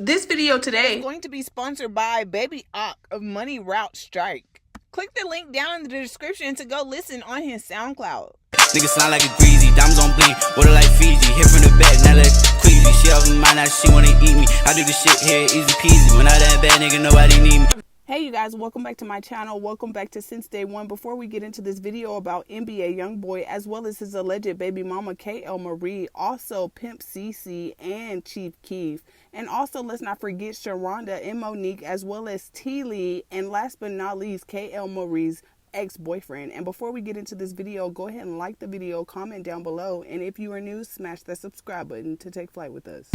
This video today is going to be sponsored by BabyAhk of Money Route Strike. Click the link down in the description to go listen on his SoundCloud. Nigga sound like a greasy, diamonds on bling, water like Fiji, hit from the back, now let queasy. She off my mind, now she wanna eat me. I do the shit here, easy peasy. When I that bad nigga, nobody need me. Hey you guys, welcome back to my channel. Welcome back to Since Day One. Before we get into this video about NBA Youngboy as well as his alleged baby mama Kayylmariee, also Pimp CC and Chief Keef, and also let's not forget Sharonda and Monique as well as T Lee, and last but not least Kayylmarie's ex-boyfriend. And before we get into this video, go ahead and like the video, comment down below, and if you are new, smash that subscribe button to take flight with us.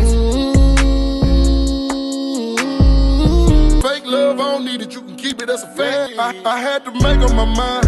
Fake love, I don't need it, you can keep it, that's a fact. I had to make up my mind.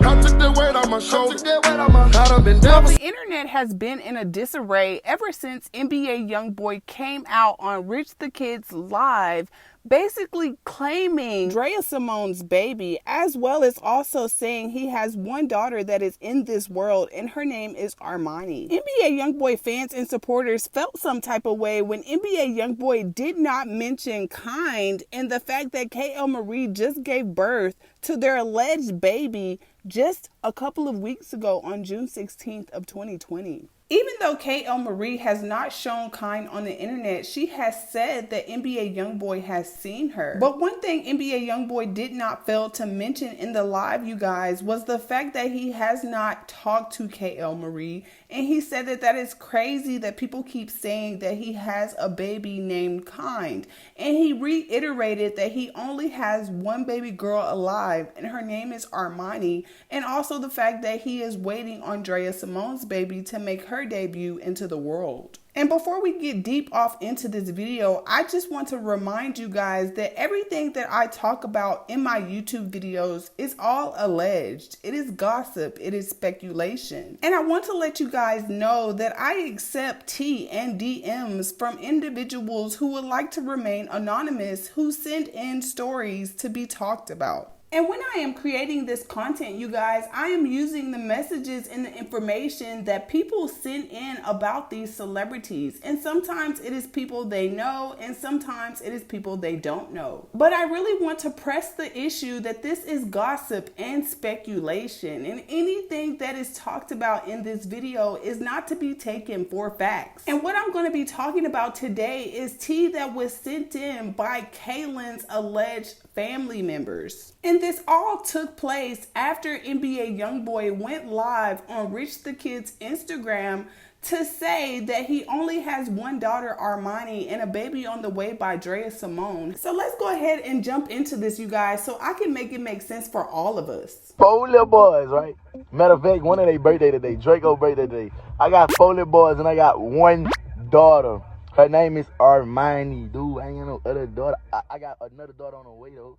I took that weight on my shoulders. Well, the internet has been in a disarray ever since NBA Youngboy came out on Rich the Kid's Live, basically claiming Drea Symone's baby, as well as also saying he has one daughter that is in this world and her name is Armani. NBA Youngboy fans and supporters felt some type of way when NBA Youngboy did not mention Kind and the fact that Kayylmariee just gave birth to their alleged baby just a couple of weeks ago on June 16th of 2020. Even though Kayylmariee has not shown Kind on the internet, she has said that NBA Youngboy has seen her. But one thing NBA Youngboy did not fail to mention in the live, you guys, was the fact that he has not talked to Kayylmariee, and he said that that is crazy that people keep saying that he has a baby named Kind. And he reiterated that he only has one baby girl alive, and her name is Armani, and also the fact that he is waiting on Drea Symone's baby to make her debut into the world. And before we get deep off into this video, I just want to remind you guys that everything that I talk about in my YouTube videos is all alleged. It is gossip. It is speculation. And I want to let you guys know that I accept tea and DMs from individuals who would like to remain anonymous, who send in stories to be talked about. And when I am creating this content, you guys, I am using the messages and the information that people send in about these celebrities. And sometimes it is people they know, and sometimes it is people they don't know. But I really want to press the issue that this is gossip and speculation, and anything that is talked about in this video is not to be taken for facts. And what I'm going to be talking about today is tea that was sent in by Kaylin's alleged family members. And this all took place after NBA Youngboy went live on Rich the Kid's Instagram to say that he only has one daughter, Armani, and a baby on the way by Drea Symone. So let's go ahead and jump into this, you guys, so I can make it make sense for all of us. 4 little boys, right? Matter of fact, one of their birthday today, Draco's birthday today. I got 4 little boys and I got one daughter. Her name is Armani, dude. I ain't got no other daughter. I got another daughter on the way, though.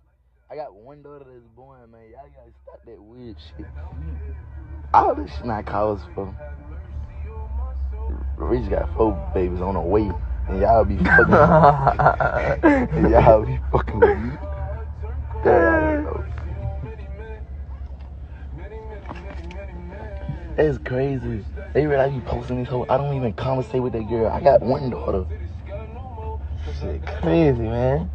I got one daughter that's born, man. Y'all gotta stop that weird shit. All this shit not cause for. Rich got 4 babies on the way, and y'all be fucking. And y'all be fucking with me. It's crazy. They really be posting this whole. I don't even conversate with that girl. I got one daughter. Shit crazy, man.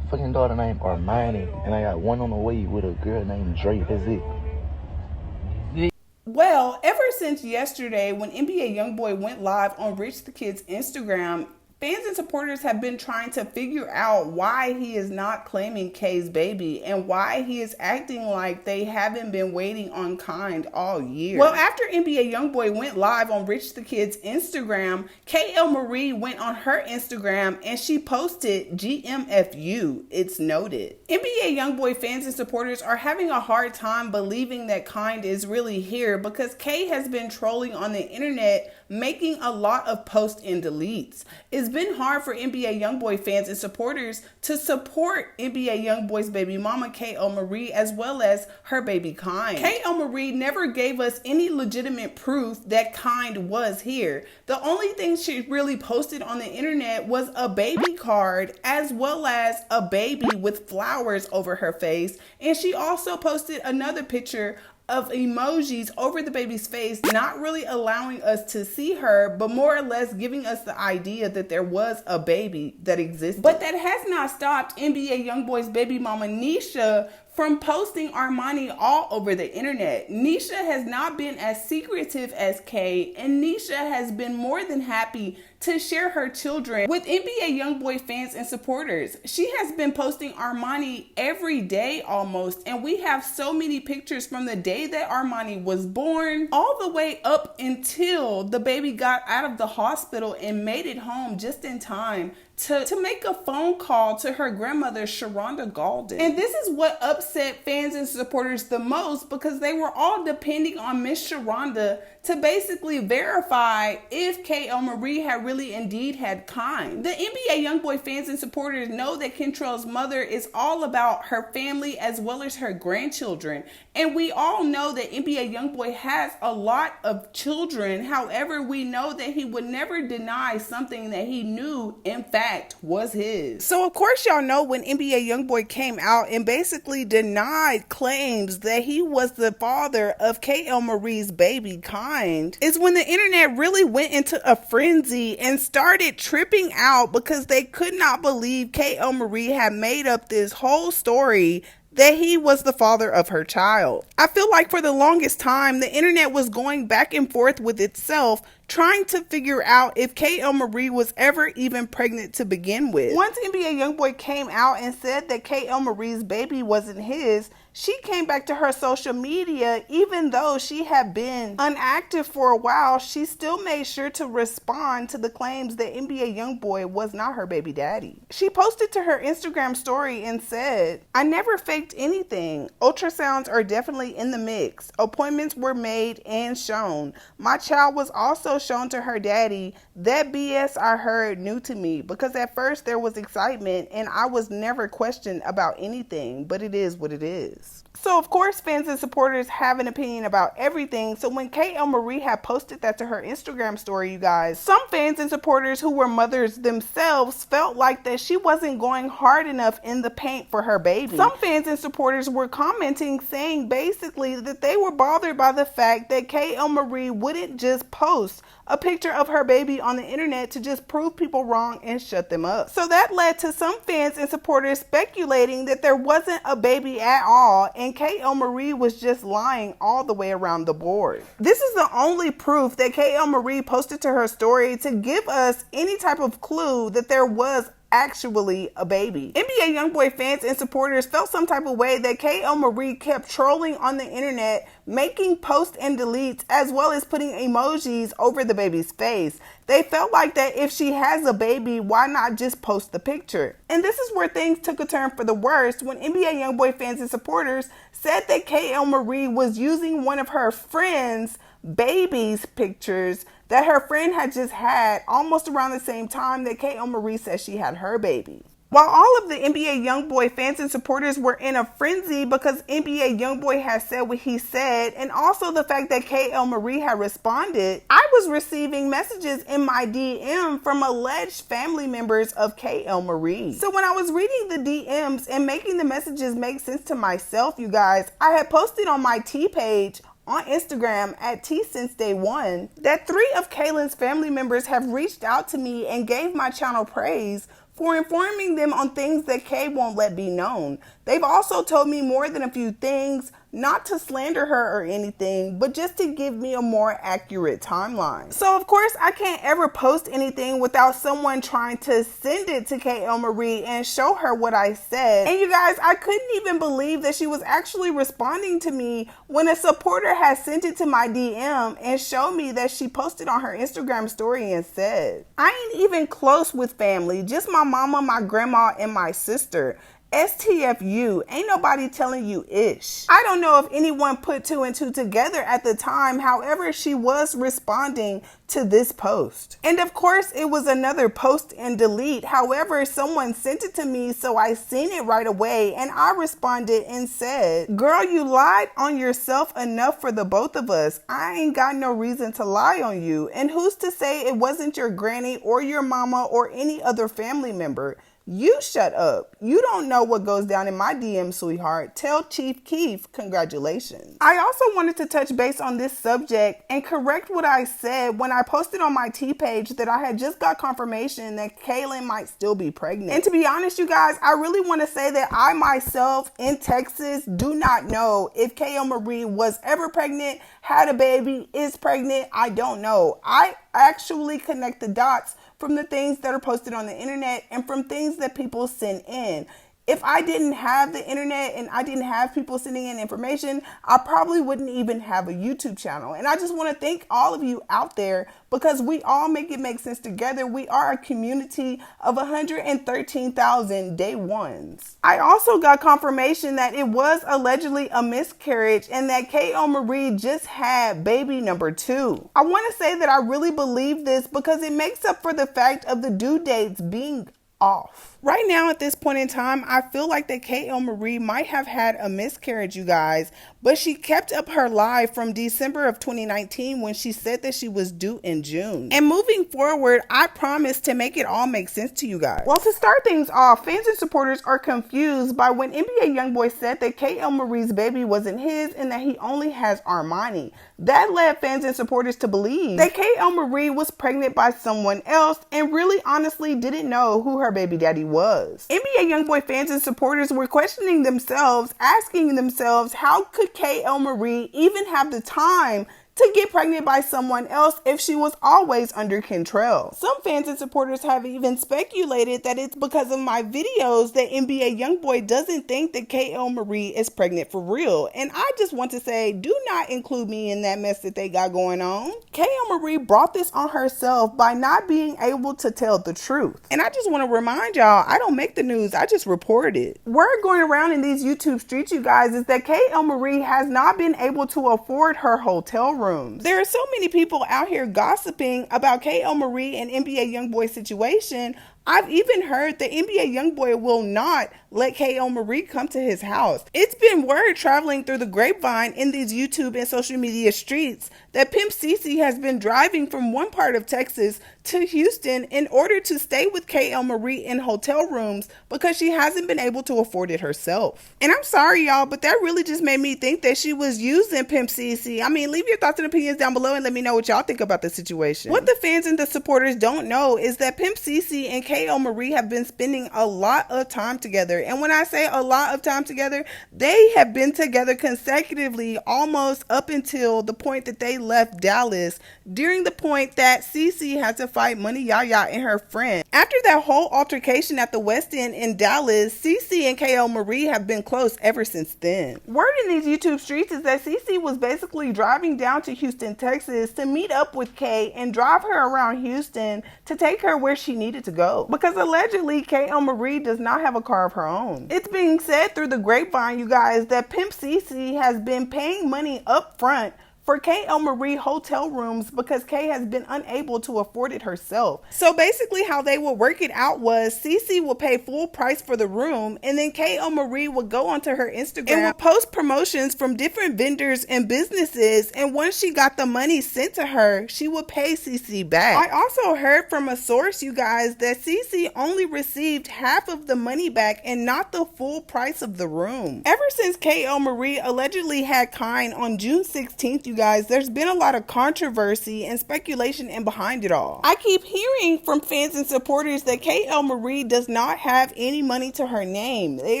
Fucking daughter named Armani, and I got one on the way with a girl named Dre. That's it. Well, ever since yesterday when NBA Youngboy went live on Rich the Kid's Instagram, fans and supporters have been trying to figure out why he is not claiming Kay's baby and why he is acting like they haven't been waiting on Kind all year. Well, after NBA Youngboy went live on Rich the Kid's Instagram, Kayylmariee went on her Instagram and she posted GMFU, it's noted. NBA Youngboy fans and supporters are having a hard time believing that Kind is really here because Kay has been trolling on the internet, making a lot of posts and deletes. It's been hard for NBA Youngboy fans and supporters to support NBA Youngboy's baby mama Kayylmariee as well as her baby Kind. Kayylmariee never gave us any legitimate proof that Kind was here. The only thing she really posted on the internet was a baby card as well as a baby with flowers over her face, and she also posted another picture of emojis over the baby's face, not really allowing us to see her, but more or less giving us the idea that there was a baby that existed. But that has not stopped NBA Youngboy's baby mama Nisha from posting Armani all over the internet. Nisha has not been as secretive as Kay, and Nisha has been more than happy to share her children with NBA Youngboy fans and supporters. She has been posting Armani every day almost, and we have so many pictures from the day that Armani was born all the way up until the baby got out of the hospital and made it home just in time to make a phone call to her grandmother, Sharonda Gaulden. And this is what upset fans and supporters the most, because they were all depending on Miss Sharonda to basically verify if Kayylmariee had really indeed had kind. The NBA Youngboy fans and supporters know that Kentrell's mother is all about her family as well as her grandchildren. And we all know that NBA Youngboy has a lot of children. However, we know that he would never deny something that he knew, in fact, was his. So of course y'all know when NBA Youngboy came out and basically denied claims that he was the father of Kaylymarii's baby kind, is when the internet really went into a frenzy and started tripping out because they could not believe Kayylmariee had made up this whole story that he was the father of her child. I feel like for the longest time, the internet was going back and forth with itself, trying to figure out if Kayylmariee was ever even pregnant to begin with. Once NBA Youngboy came out and said that Kaylymarii's baby wasn't his, she came back to her social media. Even though she had been inactive for a while, she still made sure to respond to the claims that NBA Youngboy was not her baby daddy. She posted to her Instagram story and said, "I never faked anything. Ultrasounds are definitely in the mix. Appointments were made and shown. My child was also shown to her daddy. That BS I heard new to me, because at first there was excitement and I was never questioned about anything, but it is what it is." So of course fans and supporters have an opinion about everything. So when Kayylmariee had posted that to her Instagram story, you guys, some fans and supporters who were mothers themselves felt like that she wasn't going hard enough in the paint for her baby. Some fans and supporters were commenting saying basically that they were bothered by the fact that Kayylmariee wouldn't just post a picture of her baby on the internet to just prove people wrong and shut them up. So that led to some fans and supporters speculating that there wasn't a baby at all and Kayylmariee was just lying all the way around the board. This is the only proof that Kayylmariee posted to her story to give us any type of clue that there was actually a baby. NBA Youngboy fans and supporters felt some type of way that Kayylmariee kept trolling on the internet, making posts and deletes, as well as putting emojis over the baby's face. They felt like that if she has a baby, why not just post the picture? And this is where things took a turn for the worst when NBA Youngboy fans and supporters said that Kayylmariee was using one of her friends' baby's pictures that her friend had just had almost around the same time that Kayylmariee said she had her baby. While all of the NBA Youngboy fans and supporters were in a frenzy because NBA Youngboy had said what he said, and also the fact that Kayylmariee had responded, I was receiving messages in my DM from alleged family members of Kayylmariee. So when I was reading the DMs and making the messages make sense to myself, you guys, I had posted on my T page on Instagram at @T_since_day_one that 3 of Kaylin's family members have reached out to me and gave my channel praise for informing them on things that Kay won't let be known. They've also told me more than a few things, not to slander her or anything, but just to give me a more accurate timeline. So of course I can't ever post anything without someone trying to send it to Kayylmariee and show her what I said. And you guys, I couldn't even believe that she was actually responding to me when a supporter had sent it to my DM and showed me that she posted on her Instagram story and said, I ain't even close with family, just my mama, my grandma, and my sister. STFU, ain't nobody telling you ish. I don't know if anyone put 2 and 2 together at the time. However, she was responding to this post. And of course, it was another post and delete. However, someone sent it to me, so I seen it right away, and I responded and said, "Girl, you lied on yourself enough for the both of us. I ain't got no reason to lie on you. And who's to say it wasn't your granny or your mama or any other family member? You shut up. You don't know what goes down in my DM, sweetheart. Tell Chief Keef congratulations." I also wanted to touch base on this subject and correct what I said when I posted on my T page that I had just got confirmation that Kaylin might still be pregnant. And to be honest, you guys, I really want to say that I myself in Texas do not know if Kayylmariee was ever pregnant, had a baby, is pregnant. I don't know. I actually connect the dots from the things that are posted on the internet and from things that people send in. If I didn't have the internet and I didn't have people sending in information, I probably wouldn't even have a YouTube channel. And I just want to thank all of you out there, because we all make it make sense together. We are a community of 113,000 day ones. I also got confirmation that it was allegedly a miscarriage and that Kayylmariee just had baby number 2. I want to say that I really believe this because it makes up for the fact of the due dates being off. Right now at this point in time, I feel like that Kayylmariee might have had a miscarriage, you guys, but she kept up her lie from December of 2019 when she said that she was due in June. And moving forward, I promise to make it all make sense to you guys. Well, to start things off, fans and supporters are confused by when NBA Youngboy said that Kayylmarii's baby wasn't his and that he only has Armani. That led fans and supporters to believe that Kayylmariee was pregnant by someone else and really honestly didn't know who her baby daddy was. NBA Youngboy fans and supporters were questioning themselves, asking themselves, how could Kayylmariee even have the time to get pregnant by someone else if she was always under Kentrell? Some fans and supporters have even speculated that it's because of my videos that NBA Youngboy doesn't think that Kayylmariee is pregnant for real. And I just want to say, do not include me in that mess that they got going on. Kayylmariee brought this on herself by not being able to tell the truth. And I just want to remind y'all, I don't make the news, I just report it. Word going around in these YouTube streets, you guys, is that Kayylmariee has not been able to afford her hotel room. There are so many people out here gossiping about Kayylmariee and NBA Youngboy situation. I've even heard that NBA Youngboy will not let Kayylmariee come to his house. It's been word traveling through the grapevine in these YouTube and social media streets that Pimp CC has been driving from one part of Texas to Houston in order to stay with Kayylmariee in hotel rooms because she hasn't been able to afford it herself. And I'm sorry, y'all, but that really just made me think that she was using Pimp CC. I mean, leave your thoughts and opinions down below and let me know what y'all think about the situation. What the fans and the supporters don't know is that Pimp CC and Kayylmariee have been spending a lot of time together. And when I say a lot of time together, they have been together consecutively almost up until the point that they left Dallas, during the point that CC had to fight Money Yaya and her friend. After that whole altercation at the West End in Dallas, CC and Kayylmariee have been close ever since then. Word in these YouTube streets is that CC was basically driving down to Houston, Texas to meet up with Kay and drive her around Houston to take her where she needed to go. Because allegedly Kayylmariee does not have a car of her own. It's being said through the grapevine, you guys, that Pimp CC has been paying money up front for Kayylmariee hotel rooms because Kay has been unable to afford it herself. So basically how they would work it out was CC would pay full price for the room, and then Kayylmariee would go onto her Instagram and would post promotions from different vendors and businesses, and once she got the money sent to her, she would pay CC back. I also heard from a source, you guys, that CC only received half of the money back and not the full price of the room. Ever since Kayylmariee allegedly had Kine on June 16th, you guys, there's been a lot of controversy and speculation in behind it all. I keep hearing from fans and supporters that Kayylmariee does not have any money to her name. They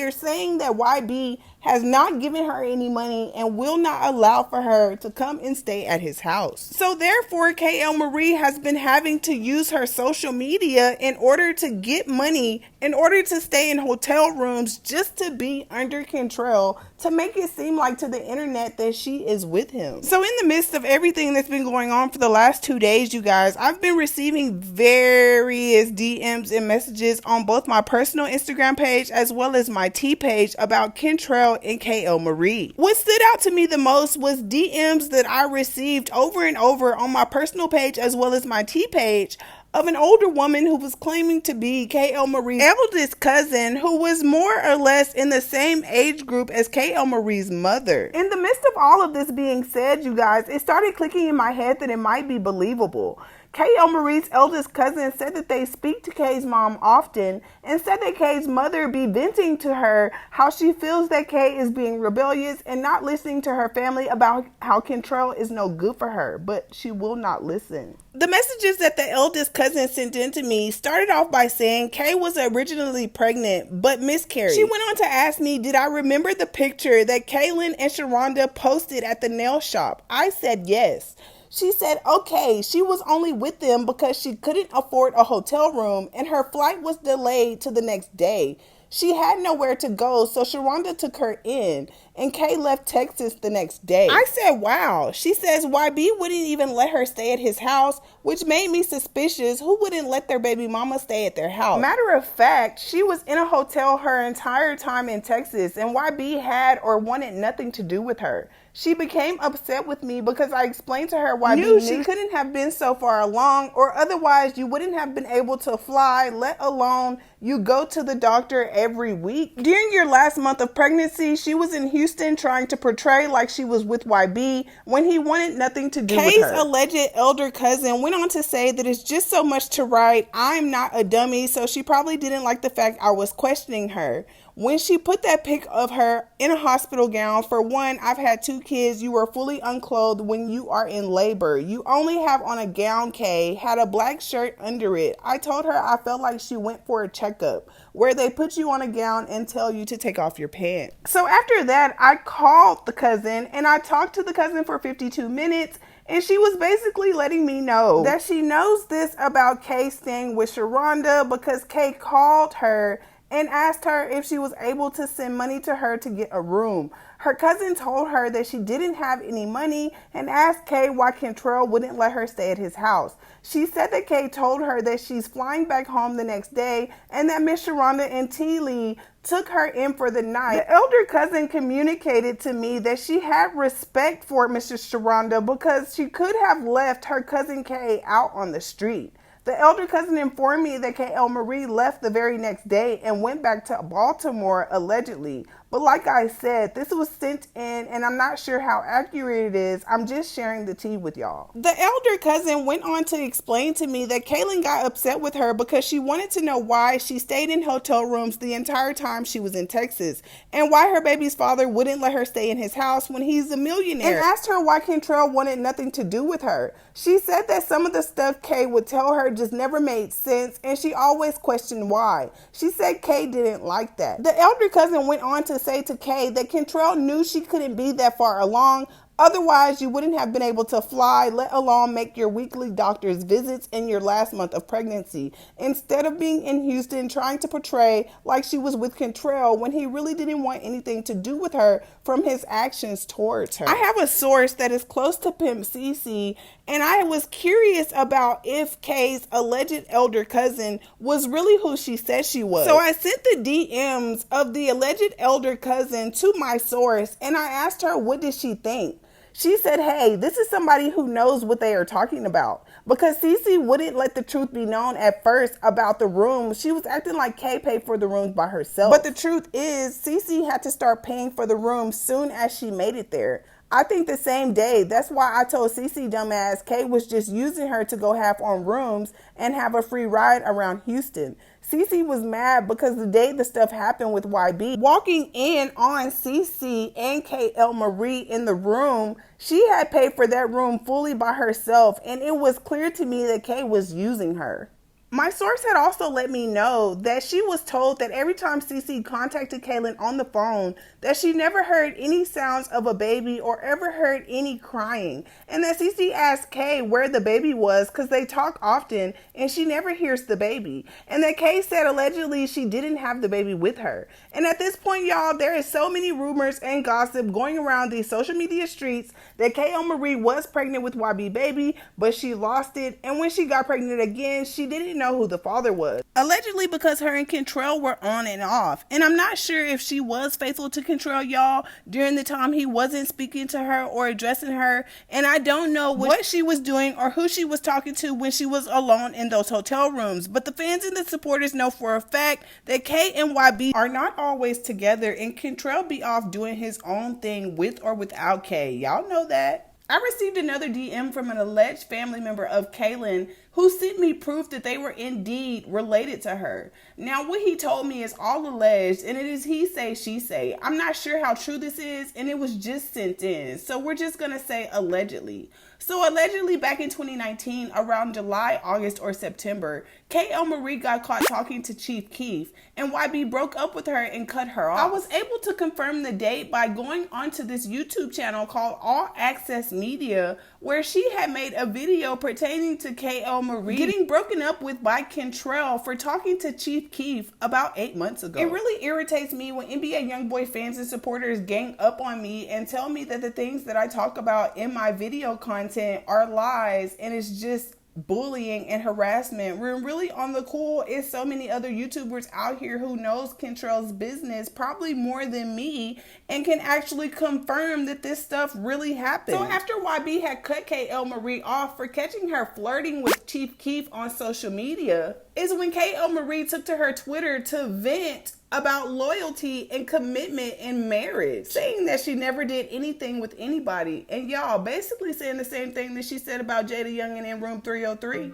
are saying that YB has not given her any money and will not allow for her to come and stay at his house. So therefore, Kayylmariee has been having to use her social media in order to get money, in order to stay in hotel rooms just to be under Kentrell, to make it seem like to the internet that she is with him. So in in the midst of everything that's been going on for the last 2 days, you guys, I've been receiving various DMs and messages on both my personal Instagram page as well as my T page about Kentrell and Kayylmariee. What stood out to me the most was DMs that I received over and over on my personal page as well as my T page of an older woman who was claiming to be Kayylmarie's eldest cousin, who was more or less in the same age group as Kayylmarie's mother. In the midst of all of this being said, you guys, it started clicking in my head that it might be believable. Kayylmarie's eldest cousin said that they speak to Kay's mom often and said that Kay's mother be venting to her how she feels that Kay is being rebellious and not listening to her family about how Kentrell is no good for her, but she will not listen. The messages that the eldest cousin sent in to me started off by saying Kay was originally pregnant but miscarried. She went on to ask me, did I remember the picture that Kaylin and Sharonda posted at the nail shop? I said yes. She said, okay, she was only with them because she couldn't afford a hotel room and her flight was delayed to the next day. She had nowhere to go, so Sharonda took her in, and Kay left Texas the next day. I said, wow. She says YB wouldn't even let her stay at his house, which made me suspicious. Who wouldn't let their baby mama stay at their house? Matter of fact, she was in a hotel her entire time in Texas, and YB had or wanted nothing to do with her. She became upset with me because I explained to her why she couldn't have been so far along, or otherwise you wouldn't have been able to fly, let alone you go to the doctor every week. During your last month of pregnancy, she was in Houston trying to portray like she was with YB when he wanted nothing to do with her. Kay's alleged elder cousin went on to say that it's just so much to write. I'm not a dummy, so she probably didn't like the fact I was questioning her. When she put that pic of her in a hospital gown, for one, I've had 2 kids. You are fully unclothed when you are in labor. You only have on a gown, Kay, had a black shirt under it. I told her I felt like she went for a checkup where they put you on a gown and tell you to take off your pants. So after that, I called the cousin and I talked to the cousin for 52 minutes. And she was basically letting me know that she knows this about Kay staying with Sharonda because Kay called her and asked her if she was able to send money to her to get a room. Her cousin told her that she didn't have any money and asked Kay why Kentrell wouldn't let her stay at his house. She said that Kay told her that she's flying back home the next day and that Miss Sharonda and T. Lee took her in for the night. The elder cousin communicated to me that she had respect for Mrs. Sharonda because she could have left her cousin Kay out on the street. The elder cousin informed me that Kayylmariee left the very next day and went back to Baltimore, allegedly. But like I said, this was sent in and I'm not sure how accurate it is. I'm just sharing the tea with y'all. The elder cousin went on to explain to me that Kaylin got upset with her because she wanted to know why she stayed in hotel rooms the entire time she was in Texas and why her baby's father wouldn't let her stay in his house when he's a millionaire, and asked her why Kentrell wanted nothing to do with her. She said that some of the stuff Kay would tell her just never made sense and she always questioned why. She said Kay didn't like that. The elder cousin went on to say to Kay that Kentrell knew she couldn't be that far along. Otherwise, you wouldn't have been able to fly, let alone make your weekly doctor's visits in your last month of pregnancy. Instead of being in Houston trying to portray like she was with Kentrell when he really didn't want anything to do with her from his actions towards her. I have a source that is close to Pimp CC, and I was curious about if Kay's alleged elder cousin was really who she said she was. So I sent the DMs of the alleged elder cousin to my source, and I asked her what did she think. She said, hey, this is somebody who knows what they are talking about. Because Cece wouldn't let the truth be known at first about the rooms. She was acting like Kay paid for the rooms by herself. But the truth is, Cece had to start paying for the rooms soon as she made it there. I think the same day. That's why I told Cece dumbass Kay was just using her to go half on rooms and have a free ride around Houston. Cece was mad because the day the stuff happened with YB, walking in on Cece and Kayylmariee in the room, she had paid for that room fully by herself, and it was clear to me that Kay was using her. My source had also let me know that she was told that every time Cece contacted Kaylin on the phone, that she never heard any sounds of a baby or ever heard any crying. And that Cece asked Kay where the baby was because they talk often and she never hears the baby. And that Kay said allegedly she didn't have the baby with her. And at this point, y'all, there is so many rumors and gossip going around these social media streets that Kayylmariee was pregnant with YB baby, but she lost it. And when she got pregnant again, she didn't know who the father was. Allegedly because her and Kentrell were on and off. And I'm not sure if she was faithful to Kentrell, y'all, during the time he wasn't speaking to her or addressing her. And I don't know what she was doing or who she was talking to when she was alone in those hotel rooms. But the fans and the supporters know for a fact that Kay and YB are not always together, and Kentrell be off doing his own thing with or without Kay. Y'all know that. I received another DM from an alleged family member of Kaylin who sent me proof that they were indeed related to her. Now, what he told me is all alleged, and it is he say, she say. I'm not sure how true this is, and it was just sent in. So we're just going to say allegedly. So allegedly back in 2019, around July, August, or September, Kayylmariee got caught talking to Chief Keef, and YB broke up with her and cut her off. I was able to confirm the date by going onto this YouTube channel called All Access Media, where she had made a video pertaining to Kayylmariee getting broken up with by Kentrell for talking to Chief Keef about 8 months ago. It really irritates me when NBA Youngboy fans and supporters gang up on me and tell me that the things that I talk about in my video content are lies and it's just bullying and harassment. We're really on the cool is so many other YouTubers out here who knows Kentrell's business probably more than me and can actually confirm that this stuff really happened. So after YB had cut Kayylmariee off for catching her flirting with Chief Keef on social media is when Kayylmariee took to her Twitter to vent about loyalty and commitment in marriage, saying that she never did anything with anybody. And y'all basically saying the same thing that she said about Jaydayoungan in room 303.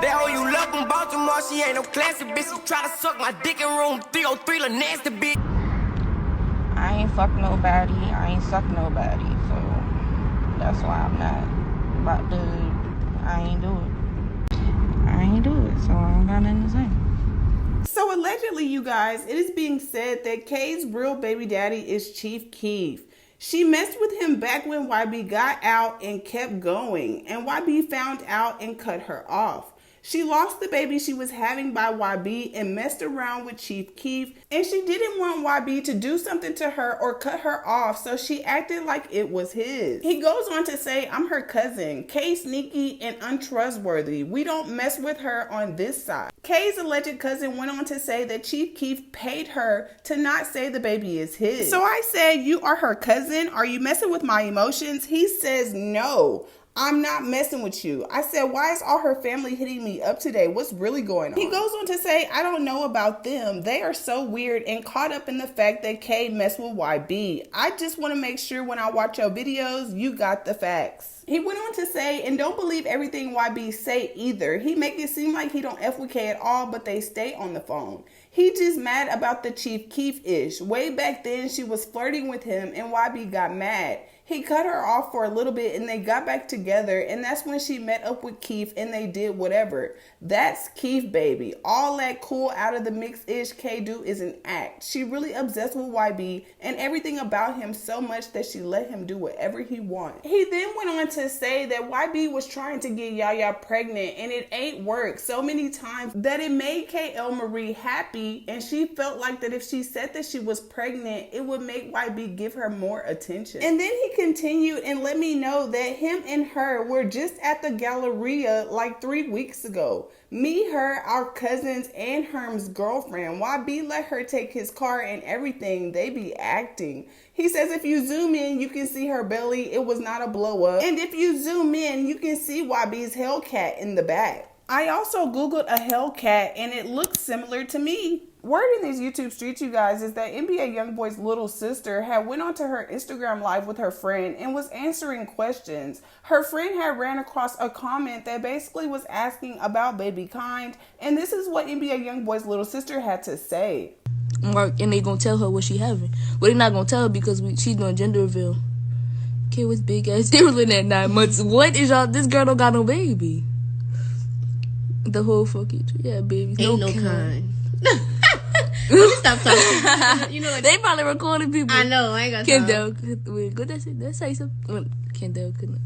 They owe you love from Baltimore, she ain't no classy bitch. She try to suck my dick in room 303, la nasty bitch. I ain't fuck nobody, I ain't suck nobody, so that's why I'm not about to, I ain't do it, so I don't got nothing to say. So allegedly, you guys, it is being said that Kay's real baby daddy is Chief Keef. She messed with him back when YB got out and kept going, and YB found out and cut her off. She lost the baby she was having by YB and messed around with Chief Keef, and she didn't want YB to do something to her or cut her off, so she acted like it was his. He goes on to say, I'm her cousin. Kay sneaky and untrustworthy. We don't mess with her on this side. Kay's alleged cousin went on to say that Chief Keef paid her to not say the baby is his. So I said, you are her cousin? Are you messing with my emotions? He says, no. I'm not messing with you. I said, why is all her family hitting me up today? What's really going on? He goes on to say, I don't know about them. They are so weird and caught up in the fact that Kay messed with YB. I just want to make sure when I watch your videos, you got the facts. He went on to say, and don't believe everything YB say either. He make it seem like he don't F with Kay at all, but they stay on the phone. He just mad about the Chief Keef-ish. Way back then, she was flirting with him and YB got mad. He cut her off for a little bit and they got back together, and that's when she met up with Keef and they did whatever. That's Keef, baby. All that cool out of the mix-ish Kay do is an act. She really obsessed with YB and everything about him so much that she let him do whatever he wanted. He then went on to say that YB was trying to get Yaya pregnant and it ain't worked so many times that it made Kayylmariee happy, and she felt like that if she said that she was pregnant, it would make YB give her more attention. And then he continued and let me know that him and her were just at the Galleria like 3 weeks ago. Me, her, our cousins, and Herm's girlfriend. YB let her take his car and everything. They be acting. He says if you zoom in, you can see her belly. It was not a blow up. And if you zoom in, you can see YB's Hellcat in the back. I also Googled a Hellcat and it looks similar to me. Word in these YouTube streets, you guys, is that NBA Youngboy's little sister had went onto her Instagram live with her friend and was answering questions. Her friend had ran across a comment that basically was asking about BabyAhk, and this is what NBA Youngboy's little sister had to say. mark, and they gonna tell her what she having. But they not gonna tell her because she's doing gender reveal. Kid was big ass. They were living at 9 months. What is y'all? This girl don't got no baby. The whole fucking baby. Ain't no kind. Let me stop talking. You know what? They probably recording people. I know. I ain't got Kentrell. Wait, go that's it. Let's say something. Kentrell couldn't.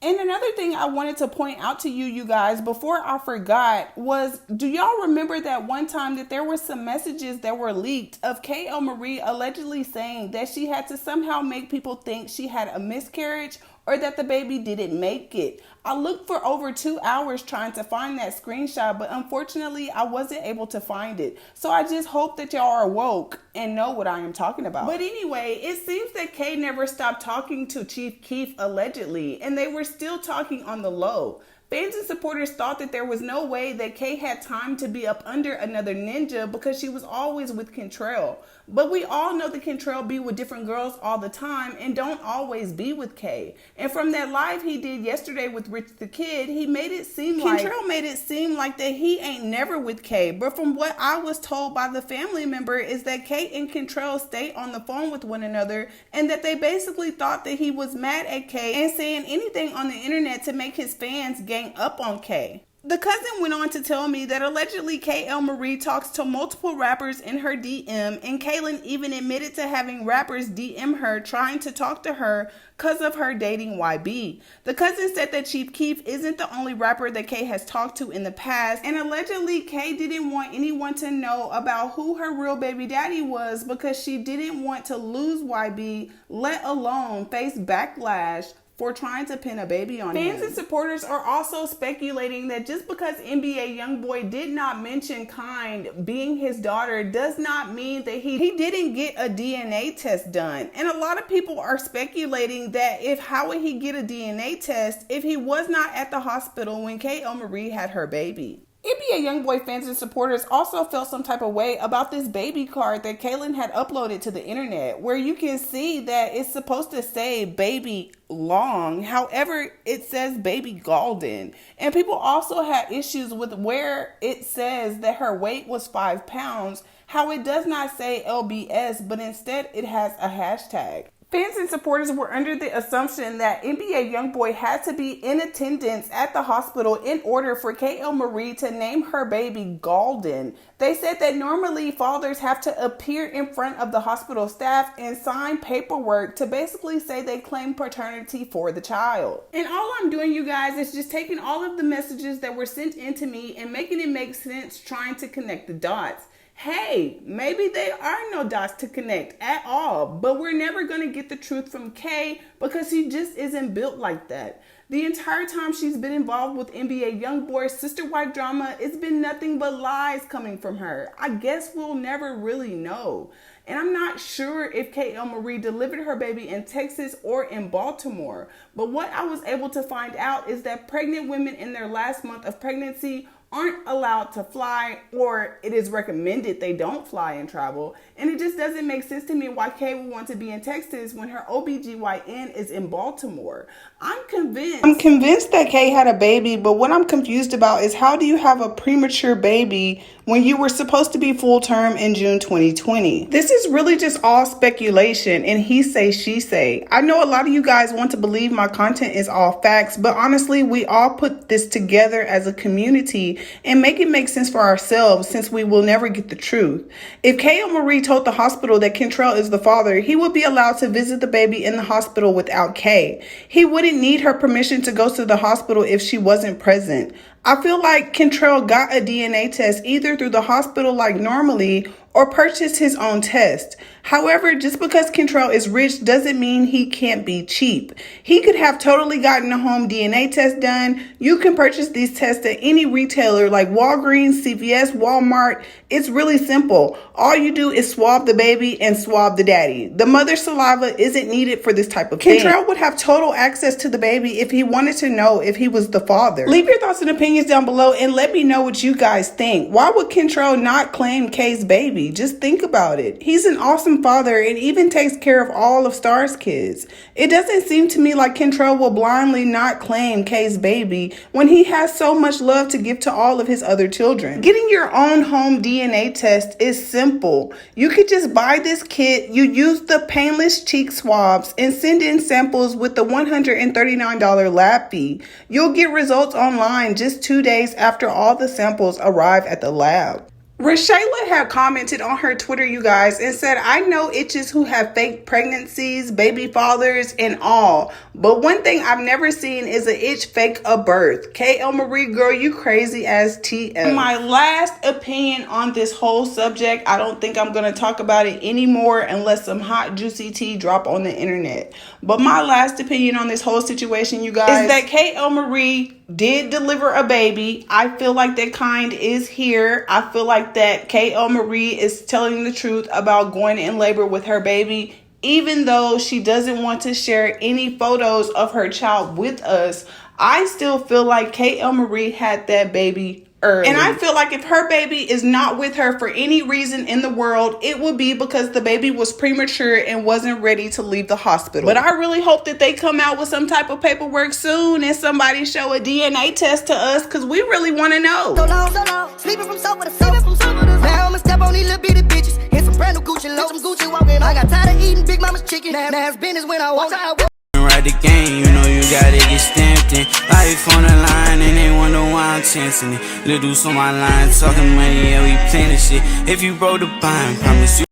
And another thing I wanted to point out to you guys before I forgot was, do y'all remember that one time that there were some messages that were leaked of Kayylmariee allegedly saying that she had to somehow make people think she had a miscarriage or that the baby didn't make it? I looked for over 2 hours trying to find that screenshot, but unfortunately I wasn't able to find it. So I just hope that y'all are woke and know what I am talking about. But anyway, it seems that Kay never stopped talking to Chief Keef allegedly, and they were still talking on the low. Fans and supporters thought that there was no way that Kay had time to be up under another ninja because she was always with Kentrell. But we all know that Kentrell be with different girls all the time and don't always be with Kay. And from that live he did yesterday with Rich the Kid, he made it seem like Kentrell made it seem like that he ain't never with Kay. But from what I was told by the family member is that Kay and Kentrell stay on the phone with one another, and that they basically thought that he was mad at Kay and saying anything on the internet to make his fans gang up on Kay. The cousin went on to tell me that allegedly Kayylmariee talks to multiple rappers in her DM, and Kaylin even admitted to having rappers DM her trying to talk to her because of her dating YB. The cousin said that Chief Keef isn't the only rapper that Kay has talked to in the past, and allegedly Kay didn't want anyone to know about who her real baby daddy was because she didn't want to lose YB, let alone face backlash for trying to pin a baby on him. Fans and supporters are also speculating that just because NBA Youngboy did not mention Kind being his daughter does not mean that he didn't get a DNA test done. And a lot of people are speculating that how would he get a DNA test if he was not at the hospital when Kayylmariee had her baby? NBA Youngboy fans and supporters also felt some type of way about this baby card that Kaylin had uploaded to the internet, where you can see that it's supposed to say baby long. However, it says baby gaulden. And people also had issues with where it says that her weight was 5 pounds, how it does not say LBS, but instead it has a hashtag. Fans and supporters were under the assumption that NBA Youngboy had to be in attendance at the hospital in order for Kayylmariee to name her baby Gaulden. They said that normally fathers have to appear in front of the hospital staff and sign paperwork to basically say they claim paternity for the child. And all I'm doing, you guys, is just taking all of the messages that were sent in to me and making it make sense, trying to connect the dots. Hey, maybe there are no dots to connect at all, but we're never going to get the truth from Kay because she just isn't built like that. The entire time she's been involved with NBA Youngboy's sister wife drama, it's been nothing but lies coming from her. I guess we'll never really know. And I'm not sure if Kayylmariee delivered her baby in Texas or in Baltimore. But what I was able to find out is that pregnant women in their last month of pregnancy aren't allowed to fly, or it is recommended they don't fly and travel. And it just doesn't make sense to me why Kay would want to be in Texas when her OBGYN is in Baltimore. I'm convinced that Kay had a baby, but what I'm confused about is how do you have a premature baby when you were supposed to be full term in June 2020? This is really just all speculation and he say, she say. I know a lot of you guys want to believe my content is all facts, but honestly, we all put this together as a community and make it make sense for ourselves since we will never get the truth. If Kayylmariee told the hospital that Kentrell is the father, he would be allowed to visit the baby in the hospital without Kay. He wouldn't need her permission to go to the hospital if she wasn't present. I feel like Kentrell got a DNA test either through the hospital like normally or purchased his own test. However, just because Kentrell is rich doesn't mean he can't be cheap. He could have totally gotten a home DNA test done. You can purchase these tests at any retailer like Walgreens, CVS, Walmart. It's really simple. All you do is swab the baby and swab the daddy. The mother's saliva isn't needed for this type of thing. Kentrell would have total access to the baby if he wanted to know if he was the father. Leave your thoughts and opinions opinions down below and let me know what you guys think. Why would Kentrell not claim Kay's baby? Just think about it. He's an awesome father and even takes care of all of Star's kids. It doesn't seem to me like Kentrell will blindly not claim Kay's baby when he has so much love to give to all of his other children. Getting your own home DNA test is simple. You could just buy this kit, you use the painless cheek swabs, and send in samples with the $139 lab fee. You'll get results online just 2 days after all the samples arrive at the lab. Rashayla had commented on her Twitter, you guys, and said, I know itches who have fake pregnancies, baby fathers, and all. But one thing I've never seen is an itch fake a birth. Kayylmariee, girl, you crazy as TM. My last opinion on this whole subject, I don't think I'm going to talk about it anymore unless some hot juicy tea drop on the internet. But my last opinion on this whole situation, you guys, is that Kayylmariee did deliver a baby. I feel like that kind is here. I feel like that Kayylmariee is telling the truth about going in labor with her baby, even though she doesn't want to share any photos of her child with us. I still feel like Kayylmariee had that baby early. And I feel like if her baby is not with her for any reason in the world, it would be because the baby was premature and wasn't ready to leave the hospital. But I really hope that they come out with some type of paperwork soon and somebody show a DNA test to us, because we really want to know. So long, sleeping from soap with a soap. Now I'ma step on these little bitty bitches. In some brand new Gucci low, some Gucci walking. I got tired of eating Big Mama's chicken. Now it's business when I want to. Ride the game, you know you gotta get stamped in. Life on the line and they wonder why I'm chancing it. Little dudes on my line talking money, yeah, we planning shit. If you broke the bind, promise you.